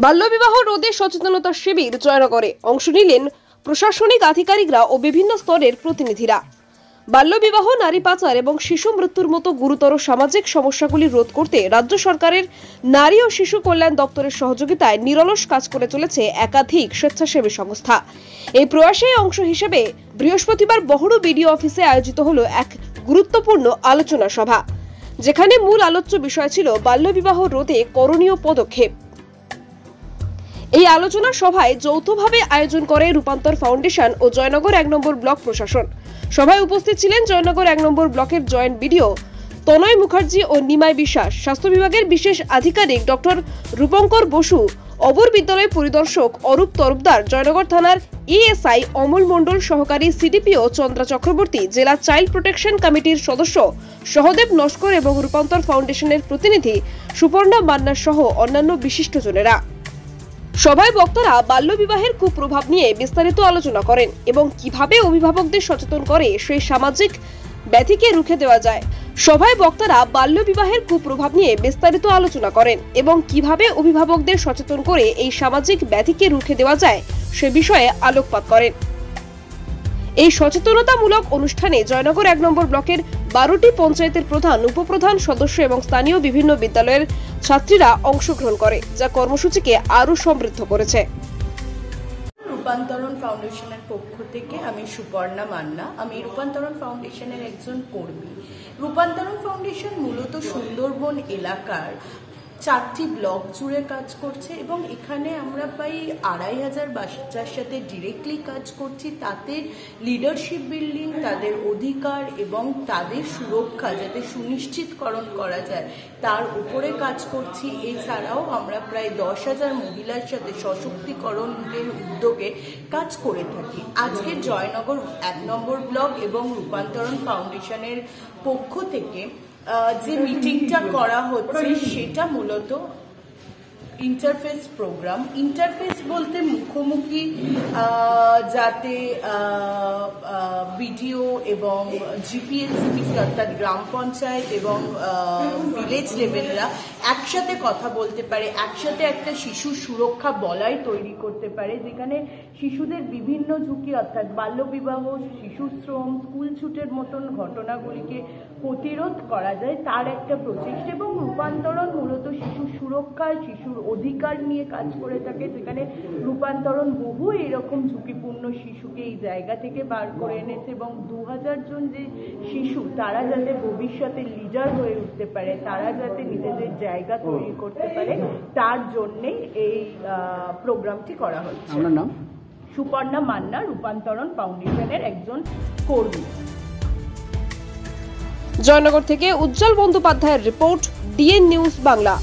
বাল্যবিবাহ রোধে সচেতনতা শিবির জয়নগরে অংশ নিলেন প্রশাসনিক আধিকারিকরা ও বিভিন্ন স্তরের প্রতিনিধিরা। বাল্যবিবাহ, নারী পাচার এবং শিশু মৃত্যুর মতো গুরুতর সামাজিক সমস্যাগুলি রোধ করতে রাজ্য সরকারের নারী ও শিশু কল্যাণ দপ্তরের সহযোগিতায় নিরলস কাজ করে চলেছে একাধিক স্বেচ্ছাসেবী সংস্থা। এই প্রয়াসের অংশ হিসেবে বৃহস্পতিবার বহরু বিডিও অফিসে আয়োজিত হলো এক গুরুত্বপূর্ণ আলোচনা সভা, যেখানে মূল আলোচ্য বিষয় ছিল বাল্যবিবাহ রোধে করণীয় পদক্ষেপ। এই আলোচনা সভায় যৌথভাবে আয়োজন করে রূপান্তর ফাউন্ডেশন ও জয়নগর 1 নম্বর ব্লক প্রশাসন। সভায় উপস্থিত ছিলেন জয়নগর 1 নম্বর ব্লকের জয়েন্ট বিডিও তনয় মুখার্জি ও নিমাই বিশ্বাস, স্বাস্থ্য বিভাগের বিশেষ আধিকারিক ডক্টর রূপঙ্কর বসু, অবর বিদ্যালয় পরিদর্শক অরূপ তরফদার, জয়নগর থানার এএসআই অমল মণ্ডল, সহকারী সিডিপিও চন্দ্রা চক্রবর্তী, জেলা চাইল্ড প্রোটেকশন কমিটির সদস্য সহদেব নস্কর এবং রূপান্তর ফাউন্ডেশনের প্রতিনিধি সুপর্ণা মান্না সহ অন্যান্য বিশিষ্টজনেরা। সভায় বক্তারা বাল্যবিবাহের কুপ্রভাব নিয়ে বিস্তারিত আলোচনা করেন এবং কিভাবে অভিভাবকদের সচেতন করে সেই সামাজিক ব্যাধিকে রুখে দেওয়া যায়। সভায় বক্তারা বাল্যবিবাহের কুপ্রভাব নিয়ে বিস্তারিত আলোচনা করেন এবং কিভাবে অভিভাবকদের সচেতন করে এই সামাজিক ব্যাধিকে রুখে দেওয়া যায় সে বিষয়ে আলোকপাত করেন। এই সচেতনতামূলক অনুষ্ঠানে জয়নগর 1 নম্বর ব্লকের 12টি পঞ্চায়েতের প্রধান, উপপ্রধান, সদস্য এবং স্থানীয় বিভিন্ন বিদ্যালয়ের ছাত্রীরা অংশগ্রহণ করে, যা কর্মসূচিকে আরো সমৃদ্ধ করেছে। রূপান্তরণ ফাউন্ডেশনের পক্ষ থেকে আমি সুপর্ণা মান্না। আমি রূপান্তরণ ফাউন্ডেশনের একজন কর্মী। রূপান্তরণ ফাউন্ডেশন মূলত সুন্দরবন এলাকার 4টি ব্লক জুড়ে কাজ করছে এবং এখানে আমরা প্রায় 2500 বাচ্চার সাথে ডিরেক্টলি কাজ করছি। তাদের লিডারশিপ বিল্ডিং, তাদের অধিকার এবং তাদের সুরক্ষা যাতে সুনিশ্চিতকরণ করা যায় তার উপরে কাজ করছি। এছাড়াও আমরা প্রায় 10,000 মহিলার সাথে সশক্তিকরণের উদ্যোগে কাজ করে থাকি। আজকের জয়নগর 1 নম্বর ব্লক এবং রূপান্তরণ ফাউন্ডেশনের পক্ষ থেকে যে মিটিংটা করা হচ্ছে সেটা মূলত ইন্টারফেস প্রোগ্রাম। ইন্টারফেস বলতে মুখোমুখি যাতে বিডিও এবং জিপিএলসিপিসি অর্থাৎ গ্রাম পঞ্চায়েত এবং ভিলেজ লেভেলরা একসাথে কথা বলতে পারে, একসাথে একটা শিশু সুরক্ষা বলয় তৈরি করতে পারে, যেখানে শিশুদের বিভিন্ন ঝুঁকি অর্থাৎ বাল্যবিবাহ, শিশু শ্রম, স্কুল ছুটের মতন ঘটনাগুলিকে প্রতিরোধ করা যায় তার একটা প্রচেষ্টা। এবং রূপান্তরণ মূলত শিশু সুরক্ষা, শিশুর অধিকার নিয়ে কাজ করে থাকে, যেখানে রূপান্তরণ বহু এরকম ঝুঁকিপূর্ণ শিশুকে এই জায়গা থেকে বার করে এনেছে এবং 2000 জন যে শিশু তারা যাতে ভবিষ্যতে লিডার হয়ে উঠতে পারে, তারা যাতে নিজেদের জায়গা তৈরি করতে পারে, তার জন্যেই এই প্রোগ্রামটি করা হচ্ছে। আমার নাম সুপর্ণা মান্না, রূপান্তরণ ফাউন্ডেশনের একজন কর্মী। জয়নগর থেকে উজ্জ্বল বন্দ্যোপাধ্যায়ের রিপোর্ট, ডিএন নিউজ বাংলা।